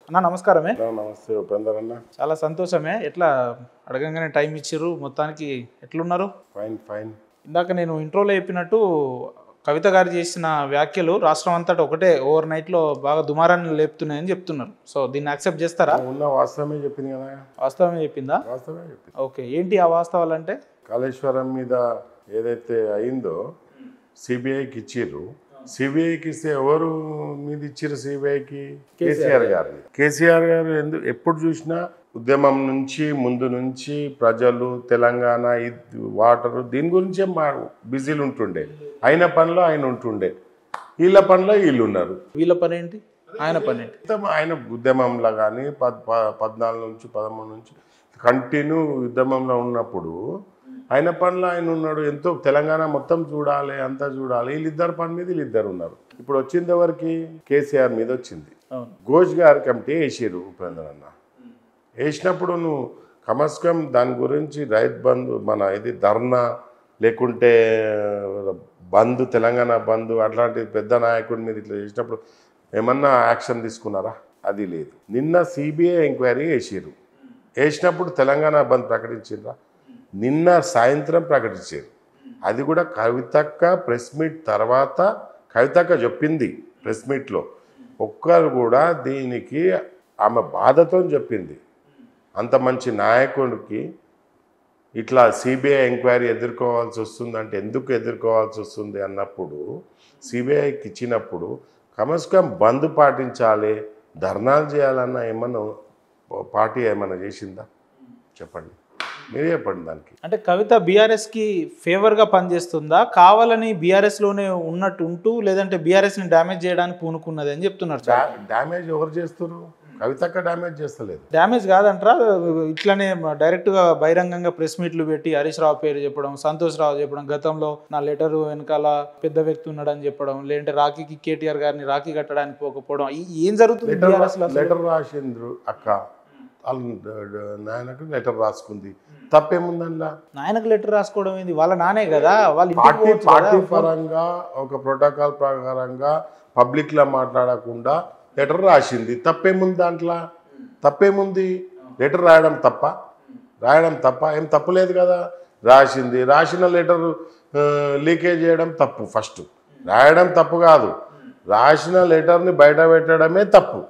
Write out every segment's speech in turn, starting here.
అన్న నమస్కారమే. నమస్తే ఉపేందర్ అన్న. చాలా సంతోషమే. ఎట్లా అడగంగానే టైం ఇచ్చిర్రు, మొత్తానికి ఎట్లున్నారు? Fine fine. ఇందాక నేను ఇంట్రోలో చెప్పినట్టు కవిత గారు చేసిన వ్యాఖ్యలు రాష్ట్రం అంతటా ఒకటే ఓవర్ నైట్లో బాగా దుమారాన్ని లేపుతున్నాయని చెప్తున్నారు. సో దీన్ని యాక్సెప్ట్ చేస్తారా? ఉన్న వాస్తవమే చెప్పింది కదా. వాస్తవమే చెప్పిందా? వాస్తవమే చెప్పింది. ఓకే, ఏంటి ఆ వాస్తవాలు అంటే? కాళేశ్వరం మీద ఏదైతే అయిందో సిబిఐకి ఇచ్చిర్రు. సిబిఐకి ఇస్తే ఎవరు మీద ఇచ్చిర్రు? సిబిఐకి కేసీఆర్ గారిని. కేసీఆర్ గారు ఎప్పుడు చూసినా ఉద్యమం నుంచి ముందు నుంచి ప్రజలు తెలంగాణ వాటరు దీని గురించే బిజీలు ఉంటుండే. ఆయన పనిలో ఆయన ఉంటుండే, వీళ్ళ పనిలో వీళ్ళు ఉన్నారు. వీళ్ళ పని ఏంటి, ఆయన పని ఏంటి? ఆయన ఉద్యమంలో కానీ 14 నుంచి 13 నుంచి కంటిన్యూ ఉద్యమంలో ఉన్నప్పుడు ఆయన పనిలో ఆయన ఉన్నాడు. ఎంతో తెలంగాణ మొత్తం చూడాలి, అంతా చూడాలి. వీళ్ళిద్దరు పని మీద వీళ్ళిద్దరు ఉన్నారు. ఇప్పుడు వచ్చింది ఎవరికి? కేసీఆర్ మీద వచ్చింది. ఘోష్ గారి కమిటీ వేసారు ఉపేందర్ అన్న. వేసినప్పుడు నువ్వు కమస్కం దాని గురించి రైతు బంధు మన ఇది ధర్నా లేకుంటే బంధు, తెలంగాణ బంధు అట్లాంటి పెద్ద నాయకుడి మీద ఇట్లా చేసినప్పుడు ఏమన్నా యాక్షన్ తీసుకున్నారా? అది లేదు. నిన్న సిబిఐ ఎంక్వైరీ వేసారు. వేసినప్పుడు తెలంగాణ బంద్ ప్రకటించిండ్రా? నిన్న సాయంత్రం ప్రకటించారు. అది కూడా కవితక్క ప్రెస్ మీట్ తర్వాత కవితక్క చెప్పింది ప్రెస్ మీట్లో. ఒక్కరు కూడా దీనికి ఆమె బాధతో చెప్పింది. అంత మంచి నాయకుడికి ఇట్లా సిబిఐ ఎంక్వైరీ ఎదుర్కోవాల్సి వస్తుంది అంటే ఎందుకు ఎదుర్కోవాల్సి వస్తుంది అన్నప్పుడు సిబిఐకి ఇచ్చినప్పుడు కమస్కం బంద్ పాటించాలి, ధర్నాలు చేయాలన్న ఏమన్నా పార్టీ ఏమన్నా చేసిందా? చెప్పండి, మీరే చెప్పండి దానికి. అంటే కవిత బీఆర్ఎస్కి ఫేవర్గా పనిచేస్తుందా, కావాలని బీఆర్ఎస్లోనే ఉన్నట్టు ఉంటూ లేదంటే బీఆర్ఎస్ని డ్యామేజ్ చేయడానికి పూనుకున్నది అని చెప్తున్నారు. డ్యామేజ్ ఎవరు చేస్తున్నారు? కవితక్క డ్యామేజ్ చేస్తలేదు. డ్యామేజ్ కాదంటారా? ఇట్లానే డైరెక్ట్గా బహిరంగంగా ప్రెస్ మీట్లు పెట్టి హరీష్ రావు పేరు చెప్పడం, సంతోష్ రావు చెప్పడం, గతంలో నా లెటర్ వెనకాల పెద్ద వ్యక్తి ఉన్నాడని చెప్పడం, లేదంటే రాఖీకి కేటీఆర్ గారిని రాఖీ కట్టడానికి పోకపోవడం, ఏం జరుగుతుంది? లెటర్ రాసిండ్రు అక్క, నాయనకు లెటర్ రాసుకుంది, తప్పేముందల్లా? నాయనకు లెటర్ రాసుకోవడం ఏంది? వాళ్ళ నానే కదా, వాళ్ళు పార్టీ పరంగా ఒక ప్రోటోకాల్ ప్రకారంగా పబ్లిక్లో మాట్లాడకుండా లెటర్ రాసింది, తప్పేముంది దాంట్లో? తప్పేముంది? లెటర్ రాయడం తప్ప? ఏం తప్పులేదు కదా. రాసింది, రాసిన లెటర్ లీకేజ్ చేయడం తప్పు. ఫస్ట్ రాయడం తప్పు కాదు, రాసిన లెటర్ని బయట పెట్టడమే తప్పు.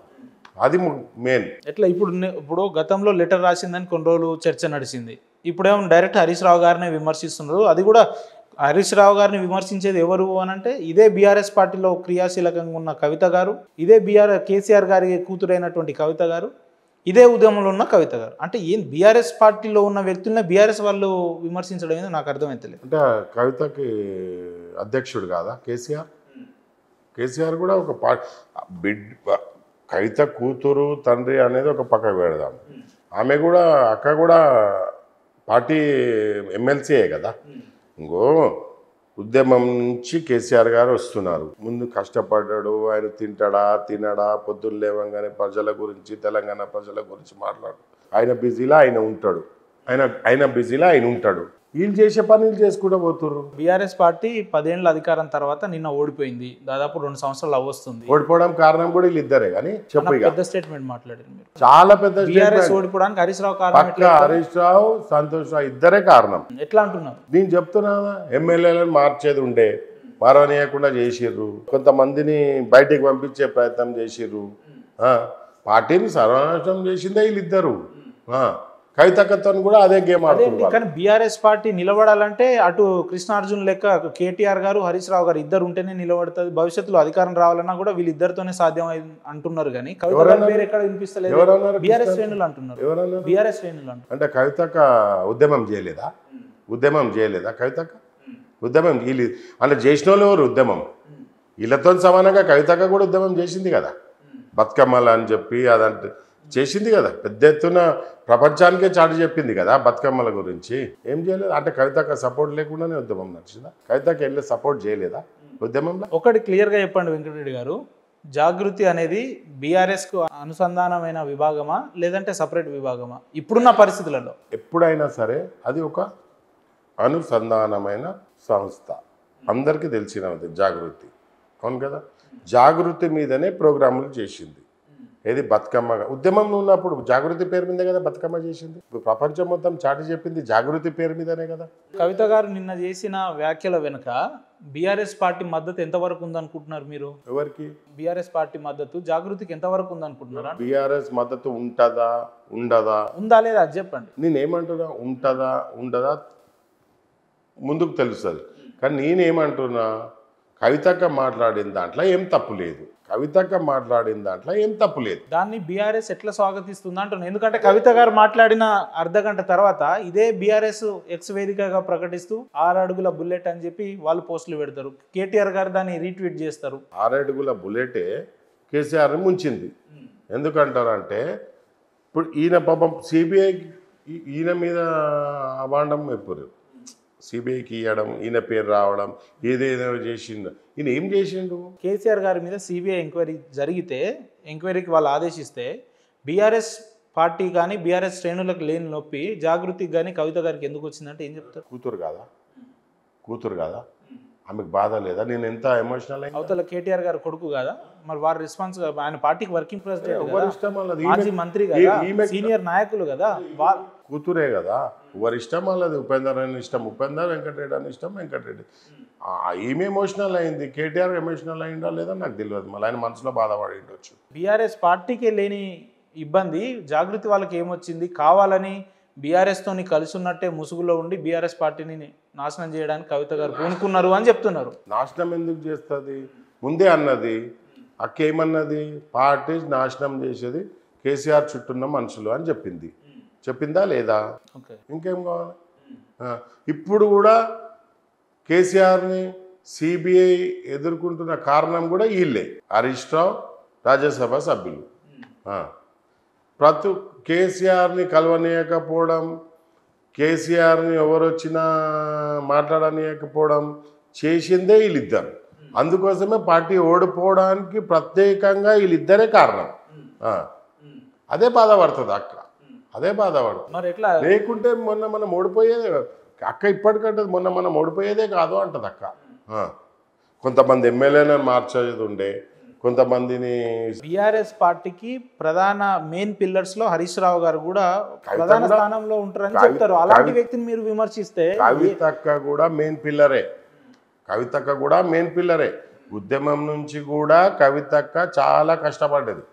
అది మెయిన్. ఎట్లా ఇప్పుడు గతంలో లెటర్ రాసిందని కొన్ని రోజులు చర్చ నడిచింది. ఇప్పుడేమో డైరెక్ట్ హరీష్ రావు గారిని విమర్శిస్తున్నారు. అది కూడా హరీష్ రావు గారిని విమర్శించేది ఎవరు అనంటే ఇదే బీఆర్ఎస్ పార్టీలో క్రియాశీలకంగా ఉన్న కవిత గారు, ఇదే కేసీఆర్ గారి కూతురైనటువంటి కవిత గారు, ఇదే ఉద్యమంలో ఉన్న కవిత గారు. అంటే ఏం బీఆర్ఎస్ పార్టీలో ఉన్న వ్యక్తులనే బీఆర్ఎస్ వాళ్ళు విమర్శించడం ఏదో నాకు అర్థమైతలేదు. అంటే కవితకి అధ్యక్షుడు కాదా కేసీఆర్? కేసీఆర్ కూడా ఒక కవిత కూతురు తండ్రి అనేది ఒక పక్కకు పెడదాం. ఆమె కూడా అక్క కూడా పార్టీ ఎమ్మెల్సీయే కదా. ఇంకో ఉద్యమం నుంచి కేసీఆర్ గారు వస్తున్నారు. ముందు కష్టపడ్డాడు, ఆయన తినడా, పొద్దున్న లేవంగానే ప్రజల గురించి, తెలంగాణ ప్రజల గురించి మాట్లాడు. ఆయన బిజీలో ఆయన ఉంటాడు. వీళ్ళు చేసే పనులు చేసుకుంటూ పోతుర్రు. బీఆర్ఎస్ పార్టీ 10 ఏళ్ళ అధికారం తర్వాత నిన్న ఓడిపోయింది. దాదాపు 2 సంవత్సరాలు అవ్వస్తుంది. ఓడిపోవడం కారణం కూడా వీళ్ళిద్దరే. కానీ పెద్ద స్టేట్మెంట్ మాట్లాడారు మీరు. చాలా పెద్ద బీఆర్ఎస్ ఓడిపోవడానికి హరీష్ రావు కారణం. హరీష్ రావు, సంతోష్ రావు ఇద్దరే కారణం. ఎట్లా అంటున్నారు? నేను చెప్తున్నా, ఎమ్మెల్యేలను మార్చేది ఉండే, మారనీయకుండా చేసిర్రు. కొంతమందిని బయటికి పంపించే ప్రయత్నం చేసిర్రు. పార్టీని సర్వనాశనం చేసిందే వీళ్ళిద్దరు. కవితక్కతో కూడా అదే గేమ్ ఆడుతున్నారు. కానీ బీఆర్ఎస్ పార్టీ నిలబడాలంటే అటు కృష్ణార్జున్ లెక్క కేటీఆర్ గారు, హరీష్ రావు గారు ఇద్దరు ఉంటేనే నిలబడుతుంది. భవిష్యత్తులో అధికారం రావాలన్నా కూడా వీళ్ళిద్దరితోనే సాధ్యం అంటున్నారు. కానీ కవిత పేరు ఎక్కడ వినిపిస్తలేదు. బీఆర్ఎస్ శ్రేణులు అంటున్నారు. బీఆర్ఎస్ శ్రేణులు అంటే కవితక్క ఉద్యమం చేయలేదా? కవితక్క ఉద్యమం వీళ్ళు అంటే చేసిన వాళ్ళు ఎవరు? ఉద్యమం వీళ్ళతో సమానంగా కవితక్క కూడా ఉద్యమం చేసింది కదా. బతుకమ్మలు అని చెప్పి అదంటే చేసింది కదా. పెద్ద ఎత్తున ప్రపంచానికే చాటు చెప్పింది కదా బతుకమ్మల గురించి. ఏం చేయలేదు అంటే కవితక్క సపోర్ట్ లేకుండానే ఉద్యమం నడిచిందా? కవితకి వెళ్ళి సపోర్ట్ చేయలేదా ఉద్యమంలో? ఒకటి క్లియర్గా చెప్పండి వెంకటరెడ్డి గారు, జాగృతి అనేది బీఆర్ఎస్కు అనుసంధానమైన విభాగమా లేదంటే సపరేట్ విభాగమా ఇప్పుడున్న పరిస్థితులలో? ఎప్పుడైనా సరే అది ఒక అనుసంధానమైన సంస్థ, అందరికీ తెలిసినది జాగృతి. అవును కదా. జాగృతి మీదనే ప్రోగ్రాములు చేసింది. ఏది బతుకమ్మ ఉద్యమం ఉన్నప్పుడు జాగృతి పేరు మీదే కదా బతుకమ్మ చేసింది. ఇప్పుడు ప్రపంచం మొత్తం చాటి చెప్పింది జాగృతి పేరు మీదనే కదా. కవిత గారు నిన్న చేసిన వ్యాఖ్యల వెనుక బీఆర్ఎస్ పార్టీ మద్దతు ఎంతవరకు ఉందనుకుంటున్నారు మీరు? ఎవరికి? బీఆర్ఎస్ పార్టీ మద్దతు జాగృతికి ఎంతవరకు ఉందనుకుంటున్నారా? బీఆర్ఎస్ మద్దతు ఉంటుందా ఉండదా? ఉందా లేదా అది చెప్పండి. నేనేమంటున్నా ఉంటుందా ఉండదా ముందుకు తెలుస్తుంది. కానీ నేనేమంటున్నా కవితక్క మాట్లాడిన దాంట్లో ఏం తప్పు లేదు. కవితక్క మాట్లాడిన దాంట్లో ఏం తప్పు లేదు. దాన్ని బీఆర్ఎస్ ఎట్లా స్వాగతిస్తుంది అంటున్నాను. ఎందుకంటే కవిత గారు మాట్లాడిన అర్ధగంట తర్వాత ఇదే బీఆర్ఎస్ ఎక్స్ వేదికగా ప్రకటిస్తూ 6 అడుగుల బుల్లెట్ అని చెప్పి వాళ్ళు పోస్టులు పెడతారు. కేటీఆర్ గారు దాన్ని రీట్వీట్ చేస్తారు. 6 అడుగుల బుల్లెటే కేసీఆర్ని ముంచింది. ఎందుకంటారంటే ఇప్పుడు ఈయన పాపం సిబిఐ ఈయన మీద అవాండం ఎప్పుడు సిబిఐకి ఇవ్వడం, ఈయన పేరు రావడం, ఏదేదో చేసిండు. ఈయన ఏం చేసిండు? కేసీఆర్ గారి మీద సిబిఐ ఎంక్వైరీ జరిగితే ఎంక్వైరీకి వాళ్ళు ఆదేశిస్తే బీఆర్ఎస్ పార్టీ కానీ బీఆర్ఎస్ శ్రేణులకు లేని నొప్పి జాగృతికి కానీ కవిత గారికి ఎందుకు వచ్చిందంటే ఏం చెప్తారు? కూతురు కాదా ఆమెకు బాధ లేదా? నేను ఎంత ఎమోషనల్ అయినా. అవతల కేటీఆర్ గారు కొడుకు కదా, మరి వారి రెస్పాన్స్ ఆయన పార్టీకి వర్కింగ్ ప్రెసిడెంట్, మాజీ మంత్రి కదా, సీనియర్ నాయకులు కదా, కూతురే కదా. ఎవరి ఇష్టం వాళ్ళది. ఉపేందర్ అని ఇష్టం ఉపేందర్, వెంకటరెడ్డి అని ఇష్టం వెంకటరెడ్డి. ఏమి ఎమోషనల్ అయింది? కేటీఆర్ ఎమోషనల్ అయిందా లేదా నాకు తెలియదు. మళ్ళీ ఆయన మనసులో బాధపడి ఉండొచ్చు. బీఆర్ఎస్ పార్టీకే లేని ఇబ్బంది జాగృతి వాళ్ళకి ఏమొచ్చింది? కావాలని బీఆర్ఎస్తోని కలిసి ఉన్నట్టే ముసుగులో ఉండి బీఆర్ఎస్ పార్టీని నాశనం చేయడానికి కవిత గారు పూనుకున్నారు అని చెప్తున్నారు. నాశనం ఎందుకు చేస్తుంది? ముందే అన్నది అక్క ఏమన్నది? పార్టీ నాశనం చేసేది కేసీఆర్ చుట్టూన్న మనుషులు అని చెప్పిందా లేదా? ఇంకేం కావాలి? ఇప్పుడు కూడా కేసీఆర్ని సిబిఐ ఎదుర్కొంటున్న కారణం కూడా వీళ్ళే. హరీష్ రావు రాజ్యసభ సభ్యులు కేసీఆర్ని కలవనీయకపోవడం, కేసీఆర్ని ఎవరు వచ్చినా మాట్లాడనీయకపోవడం చేసిందే వీళ్ళిద్దరు. అందుకోసమే పార్టీ ఓడిపోవడానికి ప్రత్యేకంగా వీళ్ళిద్దరే కారణం. అదే బాధపడుతుంది అక్క, అదే బాధపడుతుంది. మరి ఎట్లా? లేకుంటే మనం ఓడిపోయేదే అక్క. ఇప్పటికంటే మనం ఓడిపోయేదే కాదు అంటది అక్క. కొంతమంది ఎమ్మెల్యేలను మార్చేది ఉండే, కొంతమందిని. బీఆర్ఎస్ పార్టీకి ప్రధాన మెయిన్ పిల్లర్స్ లో హరీష్ రావు గారు కూడా ప్రధాన స్థానంలో ఉంటారని చెప్తారు. అలాంటి వ్యక్తిని మీరు విమర్శిస్తే కవితక్క కూడా మెయిన్ పిల్లరే. ఉద్యమం నుంచి కూడా కవితక్క చాలా కష్టపడ్డది.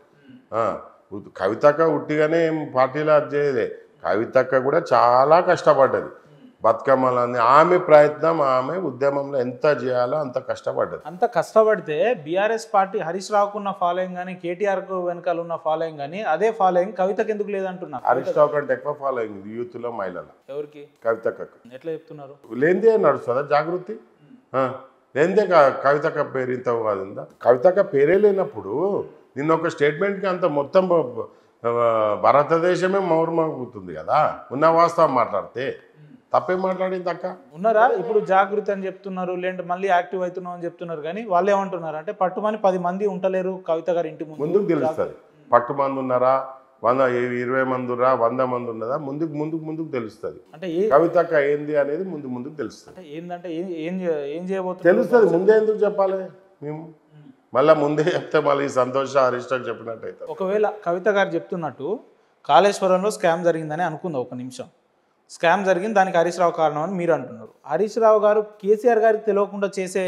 కవితక్క ఉట్టిగానే పార్టీలో అధ్యయదే. కవితక్క కూడా చాలా కష్టపడ్డది. బతుకమ్మలని ఆమె ప్రయత్నం, ఆమె ఉద్యమంలో ఎంత చేయాలో అంత కష్టపడ్డది. అంత కష్టపడితే బీఆర్ఎస్ పార్టీ హరీష్ రావుకు ఉన్న ఫాలోయింగ్ కానీ కేటీఆర్ కు వెనకాల ఉన్న ఫాలోయింగ్ కానీ అదే ఫాలోయింగ్ కవితకు ఎందుకు లేదంటున్నా? హరీష్ రావు కంటే ఎక్కువ ఫాలోయింగ్ యూత్ లో, మహిళల. ఎవరికి? కవితక్క. ఎట్లా చెప్తున్నారు? లేనిదే నడుస్తుందా జాగృతి? లేనిదే కవితక్క పేరు ఇంత కాదుందా? కవితక్క పేరే లేనప్పుడు నిన్న ఒక స్టేట్మెంట్కి అంత మొత్తం భారతదేశమే మౌర్మవుతుంది కదా. ఉన్న వాస్తవం మాట్లాడితే తప్పేం మాట్లాడింది అక్క? ఉన్నారా? ఇప్పుడు జాగృతి అని చెప్తున్నారు, లేదంటే మళ్ళీ యాక్టివ్ అవుతున్నాం అని చెప్తున్నారు. కానీ వాళ్ళు ఏమంటున్నారు అంటే పట్టుమని 10 మంది ఉంటలేరు కవిత గారి ఇంటి ముందుకు తెలుస్తుంది. పట్టుమంది ఉన్నారా, 20 మంది ఉన్నారా, 100 మంది ఉన్నదా, ముందుకు తెలుస్తుంది. అంటే కవితక్క ఏంది అనేది ముందుకు తెలుస్తుంది. ఏంటంటే ఏం చేయబోతుంది తెలుస్తుంది. ముందే ఎందుకు చెప్పాలి మేము? మళ్ళీ ముందే చెప్తే మళ్ళీ సంతోష హరీష్కి చెప్పినట్టయితే. ఒకవేళ కవిత గారు చెప్తున్నట్టు కాళేశ్వరంలో స్కామ్ జరిగిందని అనుకుందాం ఒక నిమిషం. స్కామ్ జరిగింది, దానికి హరీష్ రావు కారణం అని మీరు అంటున్నారు. హరీష్ రావు గారు కేసీఆర్ గారికి తెలియకుండా చేసే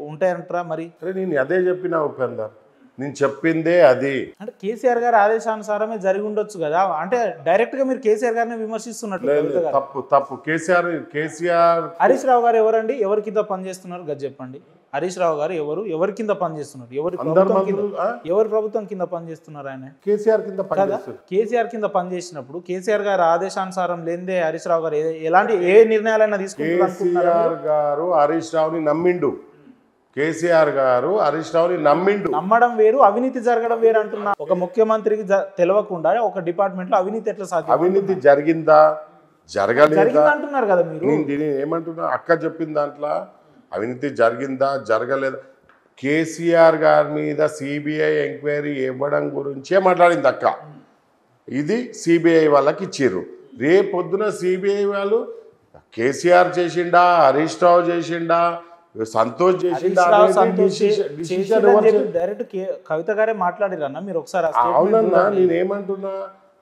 ఉంటాయంటారా? మరి నేను అదే చెప్పిన ఉపేందర్, నేను చెప్పిందే అది. అంటే కేసీఆర్ గారి ఆదేశానుసారమే జరిగి ఉండొచ్చు కదా. అంటే డైరెక్ట్ గా మీరు కేసీఆర్ గారిని విమర్శిస్తున్నట్టు. తప్పు. కేసీఆర్ హరీష్ రావు గారు ఎవరండి? ఎవరి కింద పనిచేస్తున్నారు గది చెప్పండి. హరీష్ రావు గారు ఎవరి కింద పనిచేస్తున్నారు? ఎవరి ప్రభుత్వం కింద పనిచేస్తున్నారు? ఆయన కేసీఆర్ కింద కదా. కేసీఆర్ కింద పనిచేసినప్పుడు కేసీఆర్ గారు ఆదేశానుసారం లేదే హరీష్ రావు గారు ఎలాంటి ఏ నిర్ణయాలైనా తీసుకుంటారు? కేసీఆర్ గారు హరీష్ రావుని నమ్మిండు. కేసీఆర్ గారు హరీష్ రావుని నమ్మిండు. నమ్మడం వేరు, అవినీతి జరగడం వేరు అంటున్నా. ఒక ముఖ్యమంత్రికి తెలియకుండా ఒక డిపార్ట్మెంట్ లో అవినీతి ఎట్లా సాధ్యం? అవినీతి జరిగిందా జరగలేదా అంటున్నారు కదా మీరు. నేను ఏమంటున్నా, అక్క చెప్పిన దాంట్లో అవినీతి జరిగిందా జరగలేదా, కేసీఆర్ గారి మీద సిబిఐ ఎంక్వైరీ ఇవ్వడం గురించే మాట్లాడింది అక్క. ఇది సిబిఐ వాళ్ళకి ఇచ్చిర్రు. రేపొద్దున సిబిఐ వాళ్ళు కేసీఆర్ చేసిండా, హరీష్ రావు చేసిండా, సంతోష్ చేసిండా హరీష్ రావు అనేది సంతోష్ decision ఎవరు చెప్పి డైరెక్ట్ కవిత గారే మాట్లాడిరన్న మీరు ఒకసారి ఆ statement అవునన్నా చూడండి. నేనేమంటున్నా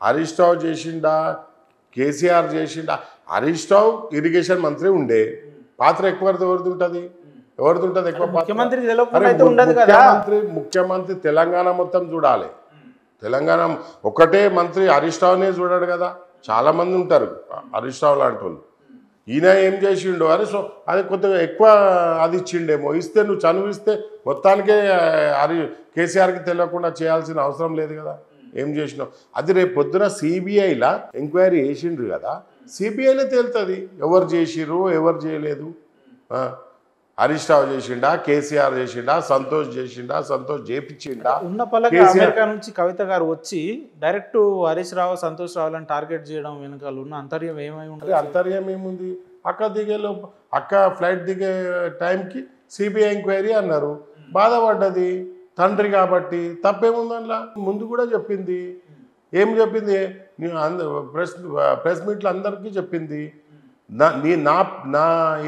హరీష్ రావు చేసిండా కేసీఆర్ చేసిండా హరీష్ రావు ఇరిగేషన్ మంత్రి ఉండే పాత్ర ఎవరిది ఉంటుంది ఎక్కువ పాత్ర ముఖ్యమంత్రికి తెలియకుండా అరే అయితే ఉండదు కదా. ముఖ్యమంత్రి తెలంగాణ మొత్తం చూడాలి. తెలంగాణ ఒకటే మంత్రి హరీష్ రావునే చూడాడు కదా, చాలా మంది ఉంటారు హరీష్ రావు లాంటి వాళ్ళు. ఈయన ఏం చేసిండు అరే సో అది కొద్దిగా ఎక్కువ అది ఇచ్చిండేమో, ఇస్తే నువ్వు చనువిస్తే మొత్తానికే కేసీఆర్కి తెలియకుండా చేయాల్సిన అవసరం లేదు కదా. ఏం చేసినావు అది రేపు పొద్దున సిబిఐలా ఎంక్వైరీ చేసిండ్రు కదా, సిబిఐలో తేలుతుంది ఎవరు చేసిర్రు ఎవరు చేయలేదు. హరీష్ రావు చేసిండా, కేసీఆర్ చేసిండా, సంతోష్ చేసిండా, సంతోష్ చేపించిండా. ఉన్న పలక అమెరికా నుంచి కవిత గారు వచ్చి డైరెక్ట్ హరీష్ రావు సంతోష్ రావులను టార్గెట్ చేయడం వెనకాల ఉన్న అంతర్యం ఏమై ఉంటుంది? అంతర్యం ఏముంది, అక్క ఫ్లైట్ దిగే టైంకి సిబిఐ ఎంక్వైరీ అన్నారు, బాధపడ్డది తండ్రి కాబట్టి తప్పేముంది అందులో. ముందు కూడా చెప్పింది, ఏం చెప్పింది ప్రెస్ మీట్లో అందరికీ చెప్పింది. నా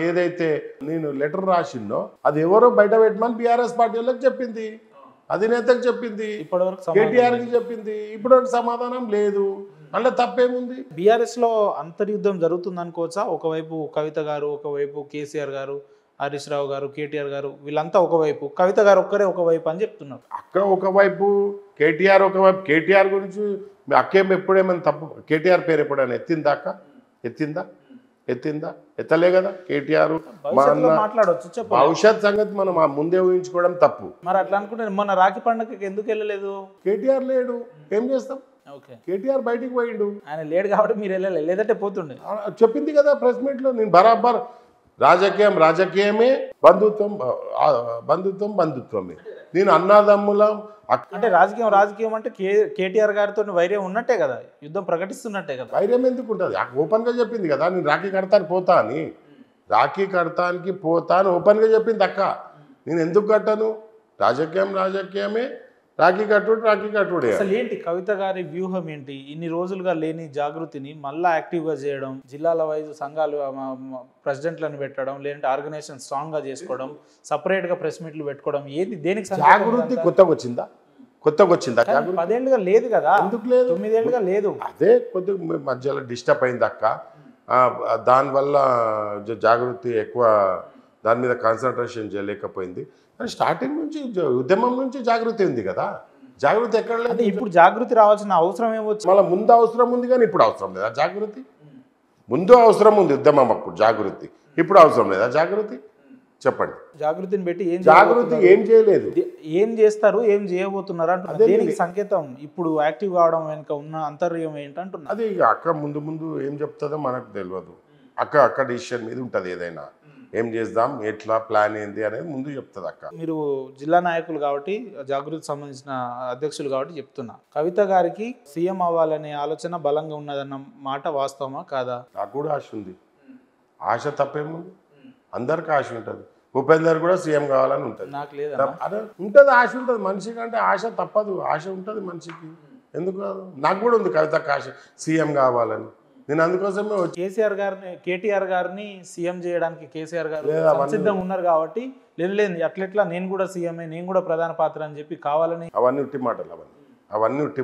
ఏదైతే నేను లెటర్ రాసిందో అది ఎవరో బయట పెట్టమని బీఆర్ఎస్ పార్టీ వాళ్ళకి చెప్పింది, అధినేతకు చెప్పింది, కేటీఆర్కి చెప్పింది. ఇప్పటివరకు సమాధానం లేదు. అందులో తప్పేముంది? బీఆర్ఎస్ లో అంతర్యుద్ధం జరుగుతుంది అనుకోవచ్చా? ఒకవైపు కవిత గారు, ఒకవైపు కేసీఆర్ గారు, హరీష్ రావు గారు, కేటీఆర్ గారు, వీళ్ళంతా ఒకవైపు, కవిత గారు ఒక్కరే ఒకవైపు అని చెప్తున్నారు. అక్క ఒకవైపు, కేటీఆర్ ఒకవైపు. కేటీఆర్ గురించి మీ అక్కేం ఎప్పుడేమైనా తప్పు, కేటీఆర్ పేరు ఎప్పుడైనా ఎత్తిందా ఎత్తలే కదా. కేటీఆర్ మాట్లాడవచ్చు, భవిష్యత్ సంగతి మనం ముందే ఊహించుకోవడం తప్పు. మరి అట్లా అనుకుంటే మొన్న రాఖీ పండుగకి ఎందుకు వెళ్ళలేదు? కేటీఆర్ లేడు, ఏం చేస్తాం. ఓకే, కేటీఆర్ బయటికి పోయిండు, ఆయన లేడు కాబట్టి మీరు వెళ్ళలేదు, లేదంటే పోతుండే. చెప్పింది కదా ప్రెస్ మీట్లో, నేను బరాబర్ రాజకీయమే, బంధుత్వమే. నేను అన్నదమ్ములం. అంటే రాజకీయం అంటే కేటీఆర్ గారితో వైర్యం ఉన్నట్టే కదా, యుద్ధం ప్రకటిస్తున్నట్టే కదా. వైర్యం ఎందుకు ఉంటుంది? ఓపెన్గా చెప్పింది కదా, నేను రాఖీ కడతానికి పోతా అని ఓపెన్గా చెప్పింది అక్క. నేను ఎందుకు కట్టను? రాజకీయమే, రాఖీ కట్టుడే. అసలు ఏంటి కవిత గారి వ్యూహం ఏంటి? ఇన్ని రోజులుగా లేని జాగృతిని మళ్ళా యాక్టివ్గా చేయడం, జిల్లాల వైజ్ సంఘాలు ప్రెసిడెంట్లను పెట్టడం, లేదంటే ఆర్గనైజేషన్ స్ట్రాంగ్గా చేసుకోవడం, సపరేట్గా ప్రెస్ మీట్లు పెట్టుకోవడం, ఏది దేనికి? జాగృతి కొత్తగా వచ్చిందా? 10 ఏళ్ళుగా లేదు కదా. ఎందుకు లేదు? 9 ఏళ్ళుగా లేదు. అదే కొద్దిగా మధ్యలో డిస్టర్బ్ అయింది అక్క. దానివల్ల జాగృతి ఎక్కువ దాని మీద కాన్సన్ట్రేషన్ చేయలేకపోయింది. కానీ స్టార్టింగ్ నుంచి ఉద్యమం నుంచి జాగృతి ఉంది కదా. జాగృతి ఎక్కడ లేదు. ఇప్పుడు జాగృతి రావాల్సిన అవసరం ఏమొచ్చు? మళ్ళీ ముందు అవసరం ఉంది కానీ ఇప్పుడు అవసరం లేదా జాగృతి? ముందు అవసరం ఉంది ఉద్యమం అప్పుడు జాగృతి, ఇప్పుడు అవసరం లేదా జాగృతి? చెప్పండి. జాగృతిని పెట్టి జాగృతి ఏం చేయలేదు, ఏం చేస్తారు, ఏం చేయబోతున్నారు అంటున్నారు. దేనికి సంకేతం? ఇప్పుడు యాక్టివ్ కావడం వెనుక ఉన్న అంతర్యం ఏంటంటున్నారు. అది అక్క ముందు ఏం చెప్తుందో మనకు తెలియదు. అక్క డిసిషన్ మీద ఉంటుంది. ఏదైనా ఏం చేద్దాం, ఎట్లా ప్లాన్ ఏంది అనేది ముందు చెప్తుంది అక్క. మీరు జిల్లా నాయకులు కాబట్టి, జాగృతి సంబంధించిన అధ్యక్షులు కాబట్టి చెప్తున్నా, కవిత గారికి సీఎం అవ్వాలనే ఆలోచన బలంగా ఉన్నదన్న మాట వాస్తవమా కాదా? నాకు కూడా ఆశ ఉంది. ఆశ తప్పేముంది? అందరికి ఆశ ఉంటుంది. ఉపేందర్ కూడా సీఎం కావాలని ఉంటుంది. నాకు లేదా? అదే ఉంటుంది, ఆశ ఉంటుంది మనిషికి. అంటే ఆశ తప్పదు, ఆశ ఉంటుంది మనిషికి. ఎందుకు కాదు? నాకు కూడా ఉంది కవితకు ఆశ సీఎం కావాలని. నేను అందుకోసమే కేటీఆర్ గారిని సీఎం చేయడానికి కేసీఆర్ గారు సిద్ధంగా ఉన్నారు కాబట్టి లేదు అట్లెట్లా నేను కూడా సీఎంఏ, నేను కూడా ప్రధాన పాత్ర అని చెప్పి కావాలని. అవన్నీ ఉట్టి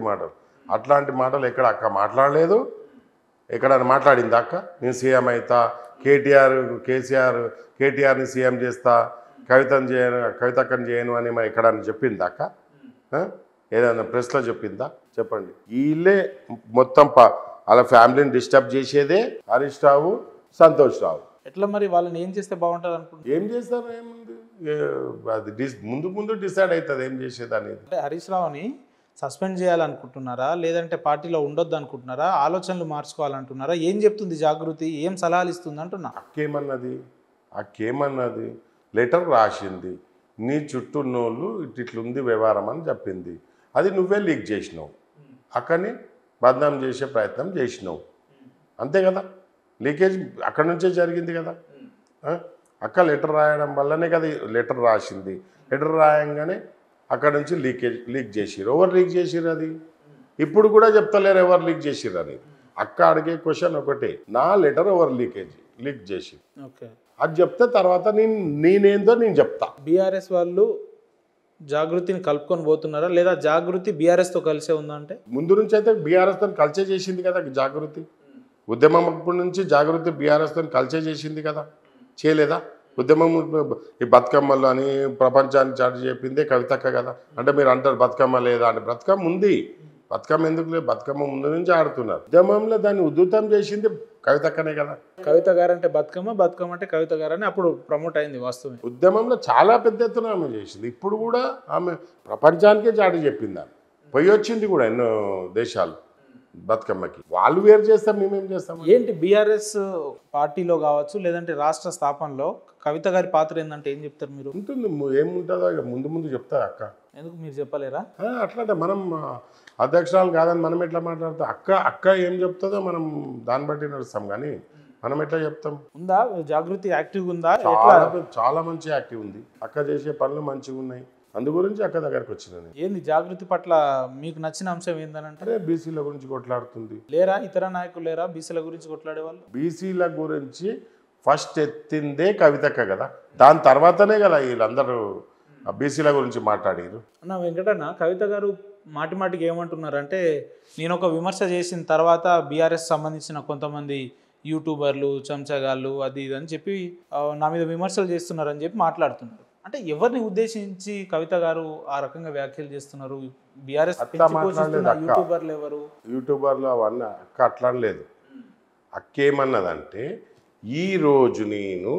మాటలు. అట్లాంటి మాటలు ఎక్కడ అక్క మాట్లాడలేదు. ఎక్కడైనా మాట్లాడింది అక్క నేను సీఎం అవుతా, కేటీఆర్ని సీఎం చేస్తా, కవితక్కని చేయను అని ఎక్కడైనా చెప్పింది అక్క? ఏదైనా ప్రెస్లో చెప్పిందా? చెప్పండి. వీళ్ళే మొత్తం వాళ్ళ ఫ్యామిలీని డిస్టర్బ్ చేసేదే హరీష్ రావు, సంతోష్ రావు. ఎట్లా మరి వాళ్ళని ఏం చేస్తే బాగుంటుంది అనుకుంటున్నారు? ఏం చేస్తారు? ఏముంది, అది ముందు డిసైడ్ అవుతుంది ఏం చేసేది అనేది. అంటే హరీష్ రావుని సస్పెండ్ చేయాలనుకుంటున్నారా, లేదంటే పార్టీలో ఉండొద్దు అనుకుంటున్నారా, ఆలోచనలు మార్చుకోవాలంటున్నారా? ఏం చెప్తుంది జాగృతి, ఏం సలహాలు ఇస్తుంది అంటున్నా? అక్కేమన్నది లెటర్ రాసింది, నీ చుట్టూ ఉన్నోళ్ళు ఇట్లుంది వ్యవహారం అని చెప్పింది. అది నువ్వే లీక్ చేసినావు, అక్కని బద్నాం చేసే ప్రయత్నం చేసినావు, అంతే కదా. లీకేజ్ అక్కడి నుంచే జరిగింది కదా. అక్క లెటర్ రాయడం వల్లనే కదా లెటర్ రాసింది. లెటర్ రాయంగానే అక్కడ నుంచి లీక్ చేసిర్రు. ఎవరు లీక్ చేసిర్రు? అది ఇప్పుడు కూడా చెప్తలేరు ఎవరు లీక్ చేసిర్రు అని. అక్క అడిగే క్వశ్చన్ ఒకటే, నా లెటర్ ఎవరు లీక్ చేసి. ఓకే. అది చెప్తే తర్వాత నేనేందో నేను చెప్తా. బీఆర్ఎస్ వాళ్ళు జాగృతిని కలుపుకొని పోతున్నారా లేదా జాగృతి బీఆర్ఎస్తో కలిసే ఉందా అంటే? ముందు నుంచి అయితే బీఆర్ఎస్తో కలిసే చేసింది కదా జాగృతి. ఉద్యమం అప్పటి నుంచి జాగృతి బీఆర్ఎస్తో కలిసే చేసింది కదా, చేయలేదా? ఉద్యమం ఈ బతుకమ్మలు అని ప్రపంచాన్ని చాటి చెప్పిందే కవితక్క కదా. అంటే మీరు అంటారు బతుకమ్మ లేదా అంటే, బతుకమ్మ ఉంది, బతుకమ్మ ఎందుకు లేదు, బతుకమ్మ ముందు నుంచి ఆడుతున్నారు. ఉద్యమంలో దాన్ని ఉద్ధృతం చేసింది కవితక్కనే కదా. కవిత గారు అంటే బతుకమ్మ, బతుకమ్మ అంటే కవిత గారు అని అప్పుడు ప్రమోట్ అయింది వాస్తవం. ఉద్యమంలో చాలా పెద్ద ఎత్తున ఆమె చేసింది. ఇప్పుడు కూడా ఆమె ప్రపంచానికే చాటి చెప్పింది. ఆమె పోయి వచ్చింది కూడా ఎన్నో దేశాలు బతుకమ్మకి. వాళ్ళు వేరు చేస్తాం, మేమేం చేస్తాం. ఏంటి బీఆర్ఎస్ పార్టీలో కావచ్చు లేదంటే రాష్ట్ర స్థాపనలో కవిత గారి పాత్ర ఏంటంటే ఏం చెప్తారు మీరు? ఉంటుంది, ఏముంటుందో ఇక ముందు ముందు చెప్తా అక్క. ఎందుకు మీరు చెప్పలేరా? అట్లాంటే మనం అధ్యక్షురాలు కాదని మనం ఎట్లా మాట్లాడతాం? అక్క ఏం చెప్తుందో మనం దాన్ని బట్టి నడుస్తాం, కానీ మనం ఎట్లా చెప్తాం? ఉందా జాగృతి యాక్టివ్ ఉందా? చాలా మంచి యాక్టివ్ ఉంది. అక్క చేసే పనులు మంచిగా ఉన్నాయి. అందు గురించి అక్క దగ్గరకు వచ్చిన. ఏంది జాగృతి పట్ల మీకు నచ్చిన అంశం ఏంటంటే? బీసీల గురించి కొట్లాడుతుంది. లేరా ఇతర నాయకులు లేరా బీసీల గురించి కొట్లాడే వాళ్ళు? బీసీల గురించి ఫస్ట్ ఎత్తిందే కవితక్క కదా, దాని తర్వాతనే కదా వీళ్ళందరూ బీసీల గురించి మాట్లాడారు. అన్న వెంకటన్న, కవిత గారు మాటి మాటికి ఏమంటున్నారంటే, నేను ఒక విమర్శ చేసిన తర్వాత బీఆర్ఎస్ సంబంధించిన కొంతమంది యూట్యూబర్లు, చెంచగాళ్ళు అది ఇది అని చెప్పి నా మీద విమర్శలు చేస్తున్నారని చెప్పి మాట్లాడుతున్నారు. అంటే ఎవరిని ఉద్దేశించి కవిత గారు ఆ రకంగా వ్యాఖ్యలు చేస్తున్నారు? బీఆర్ఎస్ యూట్యూబర్లు ఎవరు? యూట్యూబర్లు అవన్నీ అక్క అట్లా లేదు. అక్క ఏమన్నదంటే, ఈరోజు నేను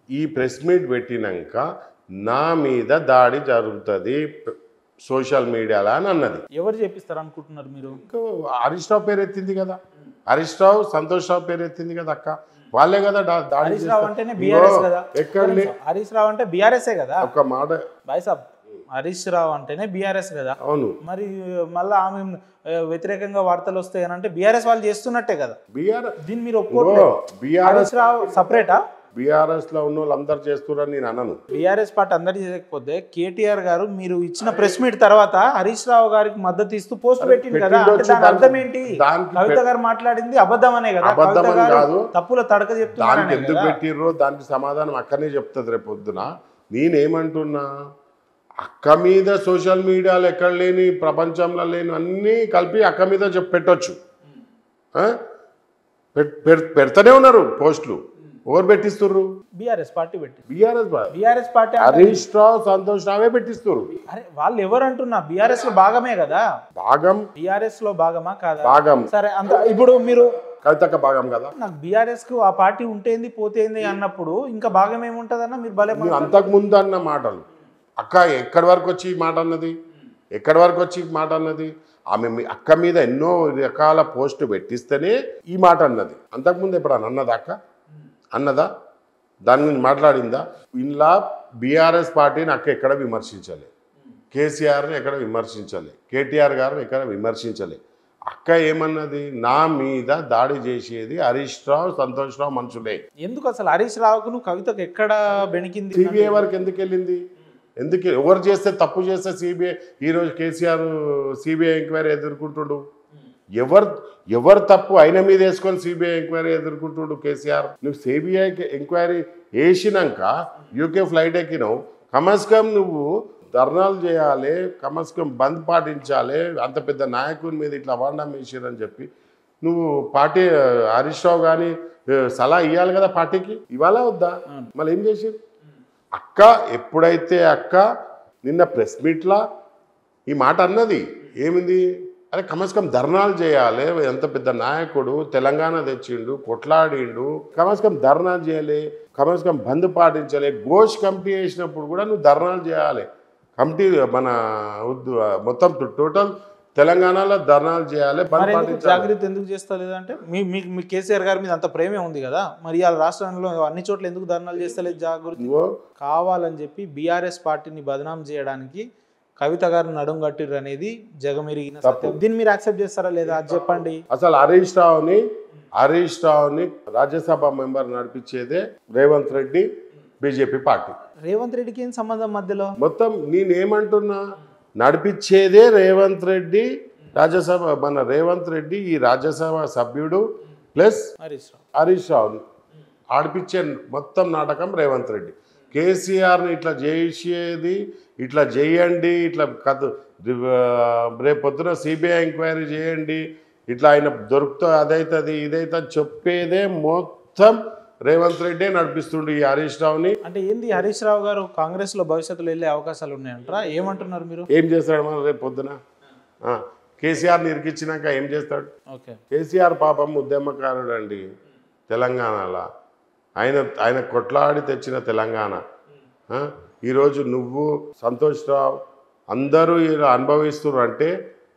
ఈ ప్రెస్ మీట్ పెట్టినాక నా మీద దాడి జరుగుతుంది సోషల్ మీడియాలో అని అన్నది. ఎవరు చెప్పిస్తారు అనుకుంటున్నారు మీరు? హరీష్ రావు పేరు ఎత్తింది కదా, హరీష్ రావు, సంతోష్ రావు పేరు ఎత్తింది కదా అక్క, వాళ్ళే కదా దాడి. హరీష్ రావు అంటేనే బీఆర్ఎస్ కదా. ఎక్కడి హరీష్ రావు అంటే బీఆర్ఎస్ కదా. ఒక మాట బాయ్ సాబ్, హరీష్ రావు అంటేనే బీఆర్ఎస్ కదా. అవును, మరి మళ్ళీ ఆమె వ్యతిరేకంగా వార్తలు వస్తాయనంటే బీఆర్ఎస్ వాళ్ళు చేస్తున్నట్టే కదా. దీన్ని మీరు ఒప్పుకోవట్లేదు. హరీష్ రావు సపరేటా? బీఆర్ఎస్ లో ఉన్న వాళ్ళు అందరు చేస్తున్నారని నేను అనను. బీఆర్ఎస్ పార్టీ అందరు చేయకపోతే కేటీఆర్ గారు మీరు ఇచ్చిన ప్రెస్ మీట్ తర్వాత హరీష్ రావు గారికి మద్దతు ఇస్తూ పోస్ట్ పెట్టింది కదా. అర్థం ఏంటి? కవిత గారు మాట్లాడింది అబద్ధం అనే కదా. తప్పుల తడక చెప్తున్నారు. దానికి ఎందుకు పెట్టిర్రో దానికి సమాధానం అక్కనే చెప్తుంది రేపు పొద్దున. నేనేమంటున్నా, అక్క మీద సోషల్ మీడియాలో ఎక్కడ లేని, ప్రపంచంలో లేని అన్నీ కలిపి అక్క మీద పెట్టొచ్చు. పెడతానే ఉన్నారు పోస్టులు. ఎవరు పెట్టిస్తుర్రు? బీఆర్ఎస్ పార్టీ పెట్టి. బీఆర్ఎస్ పార్టీ హరీష్ రావు, సంతోష్ రావే పెట్టిస్తుర్రు. అరే వాళ్ళు ఎవరు అంటున్నా? బీఆర్ఎస్ లో భాగమే కదా. భాగం బీఆర్ఎస్ లో భాగమా కాదా? భాగం. సరే, అంత ఇప్పుడు మీరు కవితక్క భాగం కదా. నాకు బీఆర్ఎస్ కు ఆ పార్టీ ఉంటేంది పోతేంది అన్నప్పుడు ఇంకా భాగం ఏముంటదన్న మీరు భలే. అంతకు ముందు అన్న మాటలు అక్క ఎక్కడి వరకు వచ్చి మాట అన్నది, ఎక్కడి వరకు వచ్చి మాట అన్నది? ఆమె అక్క మీద ఎన్నో రకాల పోస్టు పెట్టిస్తేనే ఈ మాట అన్నది. అంతకుముందు ఎప్పుడు అన్నదా అక్క? అన్నదా? దాని గురించి మాట్లాడిందా? ఇలా బీఆర్ఎస్ పార్టీని అక్క ఎక్కడ విమర్శించాలి, కేసీఆర్ని ఎక్కడ విమర్శించాలి, కేటీఆర్ గారిని ఎక్కడ విమర్శించాలి. అక్క ఏమన్నది? నా మీద దాడి చేసేది హరీష్ రావు, సంతోష్ రావు మనుషులే. ఎందుకు అసలు హరీష్ రావుకు కవితకు ఎక్కడ బెణికింది? సిబిఐ వరకు ఎందుకు వెళ్ళింది? ఎందుకు? ఎవరు చేస్తే తప్పు చేస్తే సిబిఐ, ఈరోజు కేసీఆర్ సిబిఐ ఎంక్వైరీ ఎదుర్కొంటుడు. ఎవరు తప్పు ఆయన మీద వేసుకొని సిబిఐ ఎంక్వైరీ ఎదుర్కొంటుడు కేసీఆర్. నువ్వు సిబిఐ ఎంక్వైరీ వేసినాక యూకే ఫ్లైట్ ఎక్కినావు, కమస్కమ్ నువ్వు ధర్నాలు చేయాలి, కమస్కమ్ బంద్ పాటించాలి. అంత పెద్ద నాయకుని మీద ఇట్లా అవాండం వేసారని చెప్పి నువ్వు పార్టీ హరీష్ రావు కానీ సలహా ఇవ్వాలి కదా పార్టీకి. ఇవాళ వద్దా? మళ్ళీ ఏం చేసారు? అక్క ఎప్పుడైతే అక్క నిన్న ప్రెస్ మీట్లా ఈ మాట అన్నది ఏమింది? అరే కమస్కమ్ ధర్నాలు చేయాలి, ఎంత పెద్ద నాయకుడు తెలంగాణ తెచ్చిండు, కొట్లాడిండు, కమస్కమ్ ధర్నాలు చేయాలి, కమస్కమ్ బంద్ పాటించాలి. ఘోష్ కమిటీ వేసినప్పుడు కూడా నువ్వు ధర్నాలు చేయాలి. కమిటీ మన మొత్తం టోటల్ తెలంగాణలో ధర్నాలు చేయాలి, బంద్ పాటించాలి. జాగ్రత్త ఎందుకు చేస్తలేదంటే మీ కేసీఆర్ గారి మీద అంత ప్రేమే ఉంది కదా, మరి ఇవాళ రాష్ట్రంలో అన్ని చోట్ల ఎందుకు ధర్నాలు చేస్తలేదు? జాగ్రత్త కావాలని చెప్పి బీఆర్ఎస్ పార్టీని బదనాం చేయడానికి కవిత గారు నడుం కట్టిర్రు అనేది జగమెరిగిన సత్యం. దీన్ని మీరు యాక్సెప్ట్ చేస్తారా లేదా అది చెప్పండి. అసలు హరీష్ రావుని రాజ్యసభ మెంబర్ నడిపించేదే రేవంత్ రెడ్డి, బీజేపీ పార్టీ. రేవంత్ రెడ్డికి ఏం సంబంధం మధ్యలో? మొత్తం నేనేమంటున్నా, నడిపించేదే రేవంత్ రెడ్డి, రాజ్యసభ మన రేవంత్ రెడ్డి ఈ రాజ్యసభ సభ్యుడు ప్లస్ హరీష్ రావు. ఆడిపించే మొత్తం నాటకం రేవంత్ రెడ్డి. కేసీఆర్ని ఇట్లా చేసేది, ఇట్లా చేయండి, ఇట్లా రేపు పొద్దున సిబిఐ ఎంక్వైరీ చేయండి, ఇట్లా ఆయన దొరుకుతా అదైతుంది ఇదైతే చెప్పేదే మొత్తం రేవంత్ రెడ్డి నడిపిస్తుండే ఈ హరీష్ రావుని. అంటే ఏంది హరీష్ రావు గారు కాంగ్రెస్లో భవిష్యత్తులో వెళ్ళే అవకాశాలు ఉన్నాయంటారా? ఏమంటున్నారు మీరు? ఏం చేస్తాడు మన రేపు పొద్దున? కేసీఆర్ని ఇరికిచ్చినాక ఏం చేస్తాడు? ఓకే, కేసీఆర్ పాపం ఉద్యమకారుడు అండి తెలంగాణలో. ఆయన కొట్లాడి తెచ్చిన తెలంగాణ. ఈరోజు నువ్వు సంతోష్ రావు అందరూ ఇలా అనుభవిస్తున్నారు అంటే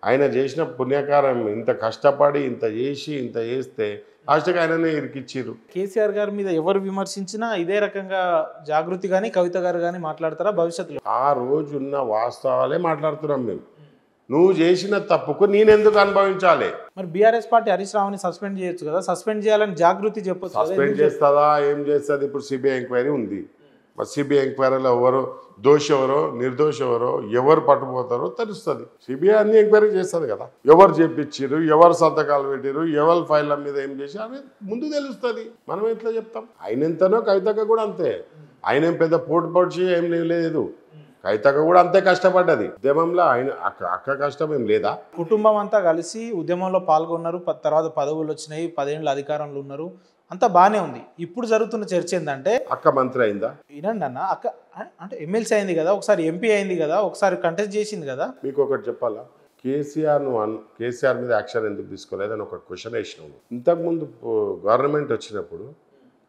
ఆయన చేసిన పుణ్యకారం. ఇంత కష్టపడి ఇంత చేసి ఇంత చేస్తే లాస్ట్కి ఆయననే ఇరికిచ్చిర్రు. కేసీఆర్ గారి మీద ఎవరు విమర్శించినా ఇదే రకంగా జాగృతి కానీ కవిత గారు కానీ మాట్లాడతారా భవిష్యత్తులో? ఆ రోజున్న వాస్తవాలే మాట్లాడుతున్నాం మేము. నువ్వు చేసిన తప్పుకు నేనెందుకు అనుభవించాలి? మరి బీఆర్ఎస్ పార్టీ హరీష్ రావుని సస్పెండ్ చేయొచ్చు కదా, సస్పెండ్ చేయాలని జాగృతి చెప్పొచ్చు. సస్పెండ్ చేస్తుందా? ఏం చేస్తుంది? ఇప్పుడు సిబిఐ ఎంక్వైరీ ఉంది. మరి సిబిఐ ఎంక్వైరీలో ఎవరు దోషి ఎవరో నిర్దోషి ఎవరో ఎవరు పట్టుపోతారో తెలుస్తుంది. సిబిఐ అన్ని ఎంక్వైరీ చేస్తుంది కదా. ఎవరు చేపించారు, ఎవరు సంతకాలు పెట్టారు, ఎవరి ఫైళ్ళ మీద ఏం చేశారు అనేది ముందు తెలుస్తుంది. మనం ఎట్లా చెప్తాం? ఆయన ఎంతనో కవితక కూడా అంతే. ఆయన ఏం పెద్ద పోటు పొడిచి ఏం లేదు. కవితక కూడా అంతే కష్టపడ్డది ఉద్యమంలో. ఆయన అక్క కష్టం ఏం లేదా? కుటుంబం అంతా కలిసి ఉద్యమంలో పాల్గొన్నారు, తర్వాత పదవులు వచ్చినాయి, 10 ఏళ్ళ అధికారంలో ఉన్నారు, అంతా బాగానే ఉంది. ఇప్పుడు జరుగుతున్న చర్చ ఏంటంటే అక్క మంత్రి అయిందా? వినండి అన్న, అక్క అంటే ఎమ్మెల్సీ అయింది కదా, ఒకసారి ఎంపీ అయింది కదా, ఒకసారి కంటెస్ట్ చేసింది కదా. మీకు ఒకటి చెప్పాలా? కేసీఆర్ మీద యాక్షన్ ఎందుకు తీసుకోలేదని ఒక క్వశ్చన్ వేసినాము. ఇంతకుముందు గవర్నమెంట్ వచ్చినప్పుడు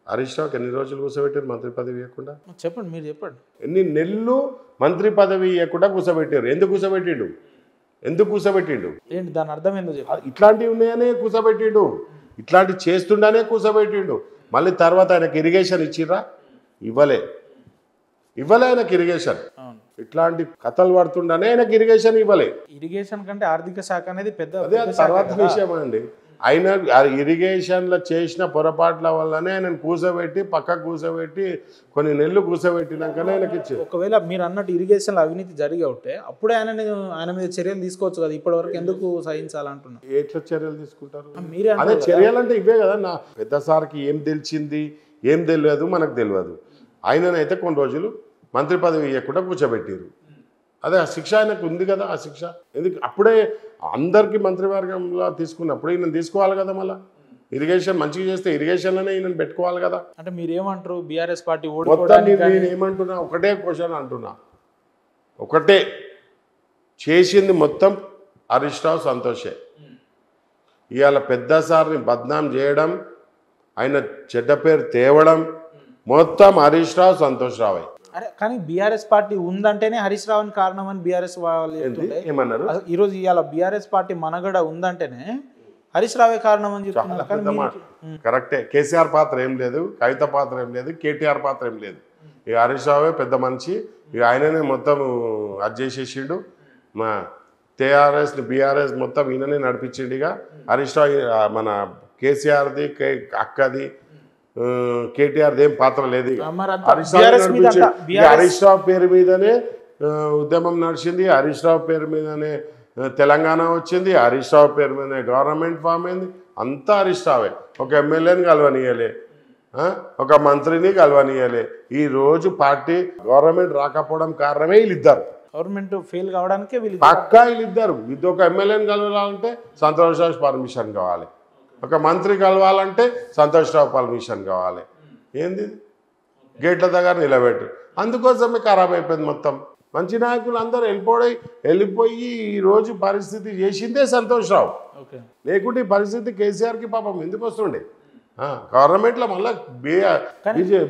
హరీష్ రావుకి ఎన్ని రోజులు కూర్చోబెట్టారు మంత్రి పదవి ఇవ్వకుండా? చెప్పండి, మీరు చెప్పండి. ఎన్ని నెలలు మంత్రి పదవి ఇవ్వకుండా కూర్చోబెట్టారు? ఎందుకు కూర్చోబెట్టిండు? ఏంటి దాని అర్థం ఏందో చెప్పండి. ఇట్లాంటివి ఉన్నాయనే కూర్చోబెట్టిండు, ఇట్లాంటి చేస్తుండనే కూర్చోబెట్టిండు. మళ్ళీ తర్వాత ఆయనకి ఇరిగేషన్ ఇచ్చిర్రా? ఇవ్వలే ఆయనకి ఇరిగేషన్. ఇట్లాంటి కథలు పడుతుండనే ఆయనకి ఇరిగేషన్ ఇవ్వలే. ఇరిగేషన్ కంటే ఆర్థిక శాఖ అనేది పెద్ద తర్వాత విషయం అండి. ఆయన ఇరిగేషన్లో చేసిన పొరపాట్ల వల్లనే ఆయన పక్కకు కూర్చోబెట్టి కొన్ని నెలలు కూర్చోబెట్టినాకనే ఆయనకి ఇచ్చారు. ఒకవేళ మీరు అన్నట్టు ఇరిగేషన్లో అవినీతి జరిగి ఉంటే అప్పుడే ఆయన మీద చర్యలు తీసుకోవచ్చు కదా, ఇప్పటి వరకు ఎందుకు సహించాలంటున్నా? ఎట్లా చర్యలు తీసుకుంటారు? మీరే అదే చర్యలు అంటే ఇవే కదా. నా పెద్ద సార్కి ఏం తెలిసింది ఏం తెలియదు మనకు తెలియదు. ఆయననైతే కొన్ని రోజులు మంత్రి పదవి ఇవ్వకుండా కూర్చోబెట్టారు. అదే ఆ శిక్ష ఆయనకు ఉంది కదా. ఆ శిక్ష ఎందుకు? అప్పుడే అందరికీ మంత్రివర్గంలో తీసుకున్నప్పుడు ఈయన తీసుకోవాలి కదా. మళ్ళీ ఇరిగేషన్ మంచిగా చేస్తే ఇరిగేషన్లోనే ఈయన పెట్టుకోవాలి కదా. అంటే మీరు ఏమంటారు? బీఆర్ఎస్ పార్టీ మొత్తం నేను ఏమంటున్నా, ఒకటే క్వశ్చన్ అంటున్నా, ఒకటే చేసింది మొత్తం హరీష్ రావు సంతోషే. ఇవాళ పెద్ద సార్ని బద్నాం చేయడం, ఆయన చెడ్డ పేరు తేవడం మొత్తం హరీష్ రావు సంతోష్ రావే. అరే కానీ బీఆర్ఎస్ పార్టీ ఉందంటేనే హరీష్ రావుని కారణం అని బీఆర్ఎస్ వాళ్ళు ఏమన్నారు? ఈరోజు ఇవాళ బీఆర్ఎస్ పార్టీ మనగడ ఉందంటేనే హరీష్ రావే కారణం అని చెప్తున్నారు. కరెక్టే. కేసీఆర్ పాత్ర ఏం లేదు, కవిత పాత్ర ఏం లేదు, కేటీఆర్ పాత్ర ఏం లేదు. ఇక హరీష్ రావే పెద్ద మనిషి. ఇక ఆయననే మొత్తం అది చేసేసిండు. మా టీఆర్ఎస్ని బీఆర్ఎస్ మొత్తం ఈయననే నడిపించిండు. ఇక హరీష్ రావు మన కేసీఆర్ది అక్కది కేటీఆర్ ఏం పాత్ర లేదు. హరీష్ రావు పేరు మీదనే ఉద్యమం నడిచింది, హరీష్ రావు పేరు మీదనే తెలంగాణ వచ్చింది, హరీష్ రావు పేరు మీదనే గవర్నమెంట్ ఫామ్ అయింది. అంతా హరీష్ రావే. ఒక ఎమ్మెల్యేని కలవనీయలే, ఒక మంత్రిని కలవనీయలే. ఈ రోజు పార్టీ గవర్నమెంట్ రాకపోవడం కారణమే వీళ్ళిద్దరు. గవర్నమెంట్ ఫెయిల్ కావడానికే పక్కా వీళ్ళిద్దరు. ఇది ఒక ఎమ్మెల్యేని కలవాలంటే సంతోష్ రావు పర్మిషన్ కావాలి, ఒక మంత్రి కలవాలంటే సంతోష్ రావు పర్మిషన్ కావాలి. ఏంది? గేట్ల దగ్గర నిలబెట్టు. అందుకోసమే ఖరాబ్ అయిపోయింది మొత్తం. మంచి నాయకులు అందరూ వెళ్ళిపోయి ఈరోజు పరిస్థితి చేసిందే సంతోష్ రావు. లేకుంటే ఈ పరిస్థితి కేసీఆర్కి పాపం ఎందుకు వస్తుండే? గవర్నమెంట్లో మళ్ళీ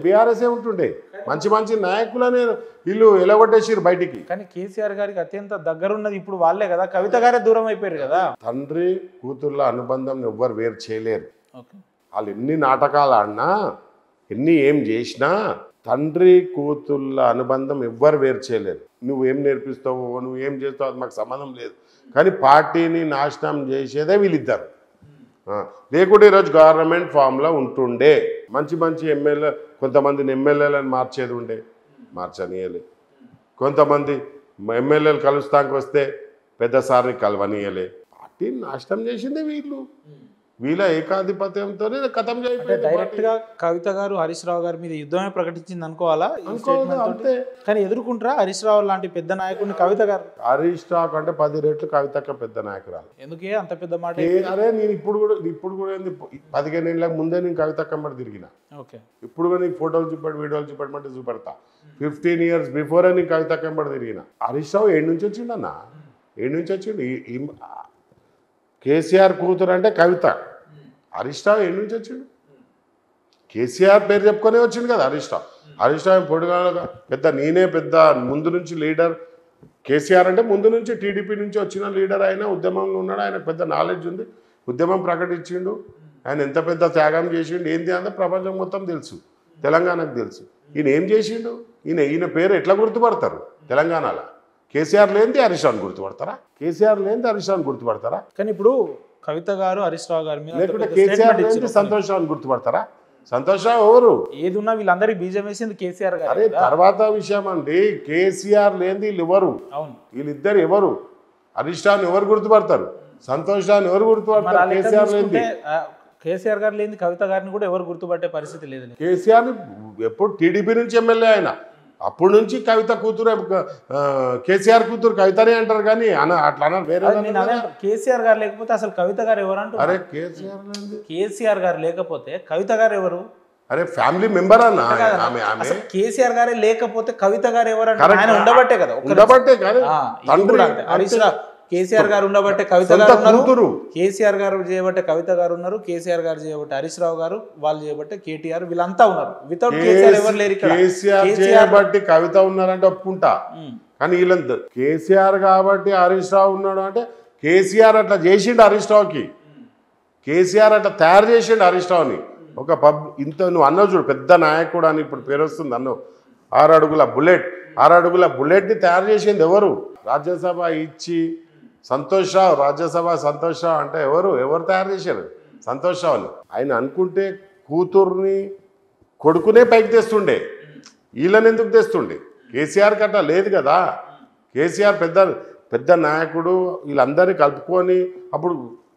బీఆర్ఎస్ఏ ఉంటుండే. మంచి నాయకులనే వీళ్ళు ఎలగొట్టేసారు బయటికి. కానీ కేసీఆర్ గారికి అత్యంత దగ్గరున్నది ఇప్పుడు వాళ్ళే కదా, కవిత గారే దూరం అయిపోయారు కదా. తండ్రి కూతుర్ల అనుబంధం ఎవ్వరు వేరు చేయలేరు. వాళ్ళు ఎన్ని నాటకాలు ఆడినా ఎన్ని ఏం చేసినా తండ్రి కూతుర్ల అనుబంధం ఎవ్వరు వేరు చేయలేరు. నువ్వేం నేర్పిస్తావో నువ్వేం చేస్తావో అది మాకు సంబంధం లేదు. కానీ పార్టీని నాశనం చేసేదే వీళ్ళిద్దరు. లేకుంటే ఈరోజు గవర్నమెంట్ ఫామ్లో ఉంటుండే. మంచి ఎమ్మెల్యే కొంతమందిని ఎమ్మెల్యేలను మార్చేది ఉండే, మార్చనీయలే. కొంతమంది ఎమ్మెల్యేలు కలుస్తానికి వస్తే పెద్ద సార్ని కలవనీయలే. పార్టీని నాశనం చేసిందే వీళ్ళు. వీళ్ళ ఏకాధిపత్యంతోనే ఖతం అంటే చేయకపోయింది డైరెక్ట్ గా కవిత గారు హరీష్ రావు గారి మీద యుద్ధమే ప్రకటించింది అనుకోవాలా ఈ అనుకోవద్దు, statement తోటి? అంతే. కానీ ఎదుర్కొంటారా హరీష్ రావు లాంటి పెద్ద నాయకుడిని కవిత గారు? హరీష్ రావు కంటే 10 రెట్లు కవితక్క పెద్ద నాయకురాలు. ఎందుకే అంత పెద్ద మాట? అరే నేను ఇప్పుడు కూడా ఏంది 15 ఏళ్ళ ముందే నేను కవితక్క వెంబడి తిరిగిన. ఓకే, ఇప్పుడు కూడా నీకు ఫోటోలు చూపెట్టి వీడియోలు చూపెట్టమంటే చూపెడతా. 15 years బిఫోరే నేను కవితక్క వెంబడి తిరిగిన. హరీష్ రావు ఏడు నుంచి వచ్చిండన్నా, ఏడు నుంచి వచ్చిండు. కేసీఆర్ కూతురు అంటే కవిత. హరీష్ రావు ఏడు నుంచి వచ్చిండు? కేసీఆర్ పేరు చెప్పుకొనే వచ్చిండు కదా హరీష్ రావు. హరీష్ రావు పొడుగాలుగా పెద్ద నేనే పెద్ద ముందు నుంచి లీడర్. కేసీఆర్ అంటే ముందు నుంచి టీడీపీ నుంచి వచ్చిన లీడర్. ఆయన ఉద్యమంలో ఉన్నాడు, ఆయన పెద్ద నాలెడ్జ్ ఉంది, ఉద్యమం ప్రకటించిండు, ఆయన ఎంత పెద్ద త్యాగం చేసిండు ఏంది అంటే ప్రపంచం మొత్తం తెలుసు, తెలంగాణకు తెలుసు. ఈయన ఏం చేసిండు? ఈయన పేరు ఎట్లా గుర్తుపడతారు తెలంగాణలో? కేసీఆర్ లేనిది హరీష్ రావుని గుర్తుపడతారా? కేసీఆర్ లేనిది హరీష్ రావుని గుర్తుపడతారా? కానీ ఇప్పుడు కవిత గారు హరీష్ రావు గారి మీద లేకుంటే కేసీఆర్ లేనిది సంతోష్ రావుని గుర్తుపడతారా? సంతోష్ రావు ఎవరు? ఏది ఉన్నా వీళ్ళందరికీ బీజం వేసింది కేసీఆర్ గారు. అరే తర్వాత విషయం అండి. కేసీఆర్ లేనిది వీళ్ళు ఎవరు? అవును, వీళ్ళిద్దరు ఎవరు? హరీష్ రావుని ఎవరు గుర్తుపడతారు? సంతోష్ రావుని ఎవరు గుర్తుపడతారు? కేసీఆర్ లేనిది. కేసీఆర్ గారు లేని కవిత గారిని కూడా ఎవరు గుర్తుపట్టే పరిస్థితి లేదు. కేసీఆర్ ఎప్పుడు టీడీపీ నుంచి ఎమ్మెల్యే ఆయన, అప్పటి నుంచి కవిత కూతురు కేసీఆర్ కూతురు కవితనే అంటారు కానీ అట్లా అన్నారు వేరే. కేసీఆర్ గారు లేకపోతే అసలు కవిత గారు ఎవరు అంటారు? అరే కేసీఆర్ కేసీఆర్ గారు లేకపోతే కవిత గారు ఎవరు? అరే ఫ్యామిలీ మెంబర్ అన్న ఆమె. కేసీఆర్ గారే లేకపోతే కవిత గారు ఎవరు అంటే ఆయన ఉండబట్టే కదా. ఉండబట్టే కానీ తండ్రి హరీష్ రావు కేసీఆర్ గారు ఉండబట్టే కవిత గారు ఉన్నారు, కేసీఆర్ గారు చేయబట్టే కవిత గారు ఉన్నారు, కేసీఆర్ గారు చేయబట్టే హరీష్ రావు గారు, వాళ్ళు చేయబట్టే కేటీఆర్, వీళ్ళంతా ఉన్నారు. వితౌట్ కేసీఆర్ ఎవరు లేరు ఇక్కడ. కేసీఆర్ చేయబట్టి కవిత ఉన్నారంటే ఒప్పుకుంటా, కానీ వీళ్ళంతా కేసీఆర్ కాబట్టి హరీష్ రావు ఉన్నాడు అంటే కేసీఆర్ అట్లా చేసిండు హరీష్ రావుకి. కేసీఆర్ అట్లా తయారు చేసిండు హరీష్ రావుని. ఒక ఇంత నువ్వు అన్నావు చూడు పెద్ద నాయకుడు అని ఇప్పుడు పేరు వస్తుంది అన్నావు. 6 అడుగుల బుల్లెట్ని తయారు చేసింది ఎవరు? రాజ్యసభ ఇచ్చి సంతోష్ రావు, రాజ్యసభ సంతోష్ రావు అంటే ఎవరు తయారు చేశారు సంతోష్ రావుని? ఆయన అనుకుంటే కూతుర్ని కొడుకునే పైకి తెస్తుండే, వీళ్ళని ఎందుకు తెస్తుండే? కేసీఆర్కి అట్లా లేదు కదా. కేసీఆర్ పెద్ద నాయకుడు, వీళ్ళందరినీ కలుపుకొని అప్పుడు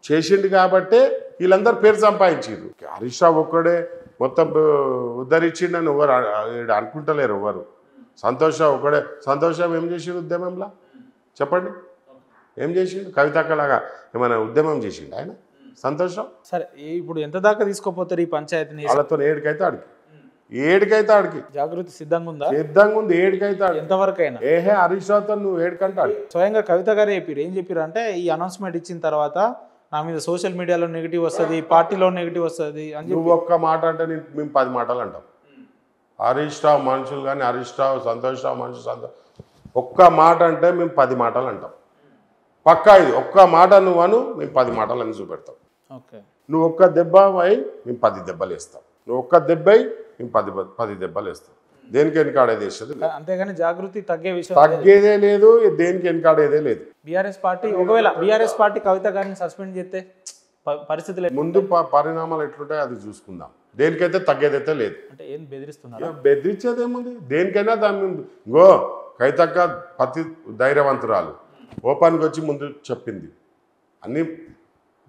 చేసిండు కాబట్టే వీళ్ళందరూ పేరు సంపాదించారు. హరీష్ రావు ఒక్కడే మొత్తం ఉద్ధరించిండని ఎవరు అనుకుంటలేరు ఎవరు. సంతోష్ రావు ఒక్కడే. సంతోష్ రావు ఏం చేసిండు ఉద్యమంలో చెప్పండి? ఏం చేసిండు? కవితక్కలాగా ఏమైనా ఉద్యమం చేసిండు ఆయన సంతోష్ రావు? సరే, ఇప్పుడు ఎంత దాకా తీసుకోపోతారు ఈ పంచాయతీని? వాళ్ళతో ఏడికైతే ఆడికి జాగృతి సిద్ధంగా ఉందా? సిద్ధంగా ఉంది. ఏడికైతే ఆడికి ఎంతవరకు అయినా హరీష్ రావుతో నువ్వు ఏడికంటాడు. స్వయంగా కవిత గారే చెప్పారు. ఏం చెప్పారు అంటే ఈ అనౌన్స్మెంట్ ఇచ్చిన తర్వాత నా మీద సోషల్ మీడియాలో నెగిటివ్ వస్తుంది, పార్టీలో నెగిటివ్ వస్తుంది అని. నువ్వు ఒక్క మాట అంటే మేము 10 మాటలు అంటాం. హరీష్ రావు మనుషులు కానీ హరీష్ రావు సంతోష్ రావు మనుషులు ఒక్క మాట అంటే మేము 10 మాటలు అంటాం. పక్కా ఇది ఒక్క మాట నువ్వు అను, మేము 10 మాటలు అని చూపెడతాం. ఓకే, నువ్వు ఒక్క దెబ్బ అయి మేము 10 దెబ్బలు వేస్తాం. నువ్వు ఒక్క దెబ్బ అయి మేము 10 దెబ్బలు వేస్తాం. దేనికి వెనకాడేది వేసేది అంతేగాని జాగృతి తగ్గేదే లేదు, దేనికి వెనకాడేదే లేదు. బీఆర్ఎస్ పార్టీ ఒకవేళ బీఆర్ఎస్ పార్టీ కవిత గారిని సస్పెండ్ చేస్తే పరిస్థితులు ముందు పరిణామాలు ఎట్లుంటాయి అది చూసుకుందాం. దేనికైతే తగ్గేదైతే లేదు. అంటే ఏం బెదిరిస్తున్నారు? బెదిరించేది ఏముంది? దేనికైనా దాని గో కవితక్క ప్రతి ధైర్యవంతురాలు ఓపెన్కి వచ్చి ముందు చెప్పింది, అన్నీ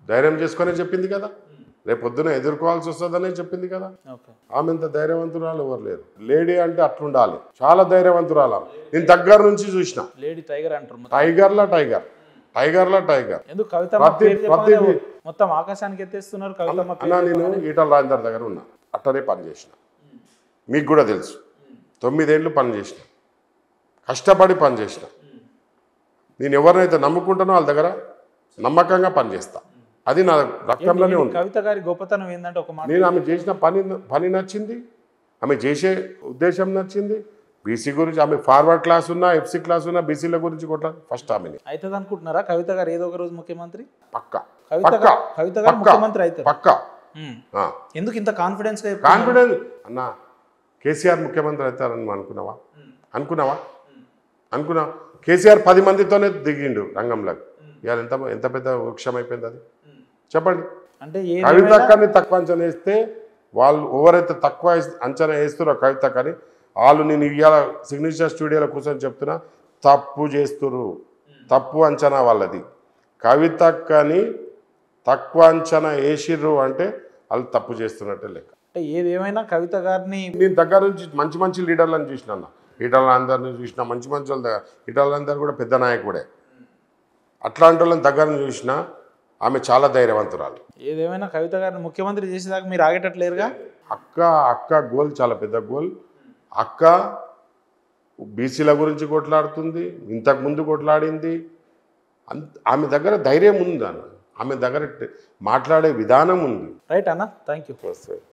ధైర్యం చేసుకునే చెప్పింది కదా. రేపు పొద్దున ఎదుర్కోవాల్సి వస్తుందనే చెప్పింది కదా. ఆమె ఇంత ధైర్యవంతురాలు ఎవరు లేరు. లేడీ అంటే అట్లుండాలి, చాలా ధైర్యవంతురాలు. నేను దగ్గర నుంచి చూసిన. లేడీ టైగర్ అంటారు, టైగర్లా టైగర్. ఎందుకు కవిత మొత్తం ఆకాశానికి ఎత్తేస్తున్నారు? కవిత నేను ఈటల రాజేందర్ దగ్గర ఉన్నా, అట్టనే పని చేసిన. మీకు కూడా తెలుసు, 9 ఏళ్ళు పని చేసిన, కష్టపడి పని చేసిన. నేను ఎవరినైతే నమ్ముకుంటానో వాళ్ళ దగ్గర నమ్మకంగా పనిచేస్తా. అది నా రక్తంలోనే ఉంది. కవిత గారి గొప్పతనం ఏంటంటే ఒక మాట, నేను ఆమె చేసిన పని నచ్చింది, ఆమె చేసే ఉద్దేశం నచ్చింది. బీసీ గురించి ఆమె ఫార్వర్డ్ క్లాస్ ఉన్నా, ఎఫ్సీ క్లాస్ ఉన్నా, బీసీల గురించి కొట్టాలి ఫస్ట్ ఆమెని. అవుతుంది అనుకుంటున్నారా కవిత గారు ఏదో ఒక రోజు ముఖ్యమంత్రి? పక్కా కవిత గారు ముఖ్యమంత్రి అవుతారు పక్కా. ఎందుకు ఇంత కాన్ఫిడెన్స్ అన్న? కేసీఆర్ ముఖ్యమంత్రి అవుతారని అనుకున్నావా? కేసీఆర్ 10 మందితోనే దిగిండు రంగంలోకి. ఇవాళ ఎంత పెద్ద వృక్షం అయిపోయింది అది చెప్పండి. అంటే కవితక్కని తక్కువ అంచనా వేస్తే వాళ్ళు ఎవరైతే తక్కువ అంచనా వేస్తారో కవితక్కని వాళ్ళు, నేను ఇవాళ సిగ్నేచర్ స్టూడియోలో కూర్చొని చెప్తున్నా, తప్పు చేస్తున్నారు. తప్పు అంచనా వాళ్ళది. కవితక్కని తక్కువ అంచనా వేసిర్రు అంటే వాళ్ళు తప్పు చేస్తున్నట్టే లెక్క. అంటే ఏదేమైనా కవిత గారిని నేను దగ్గర నుంచి మంచి మంచి లీడర్లను చూసిన అన్న, ఈటలందరినీ చూసిన, మంచి మంచి వాళ్ళ దగ్గర ఈటలందరూ కూడా పెద్ద నాయకుడే. అట్లాంటి వాళ్ళని దగ్గర నుంచి చూసిన. ఆమె చాలా ధైర్యవంతురాలు. ఏదేమైనా కవిత గారిని ముఖ్యమంత్రి చేసేదాకా మీరు ఆగేటట్లేరుగా. అక్క గోల్ చాలా పెద్ద గోల్. అక్క బీసీల గురించి కొట్లాడుతుంది, ఇంతకుముందు కొట్లాడింది. ఆమె దగ్గర ధైర్యం ఉంది, ఆమె దగ్గర మాట్లాడే విధానం ఉంది. రైట్ అన్న, థ్యాంక్ యూ.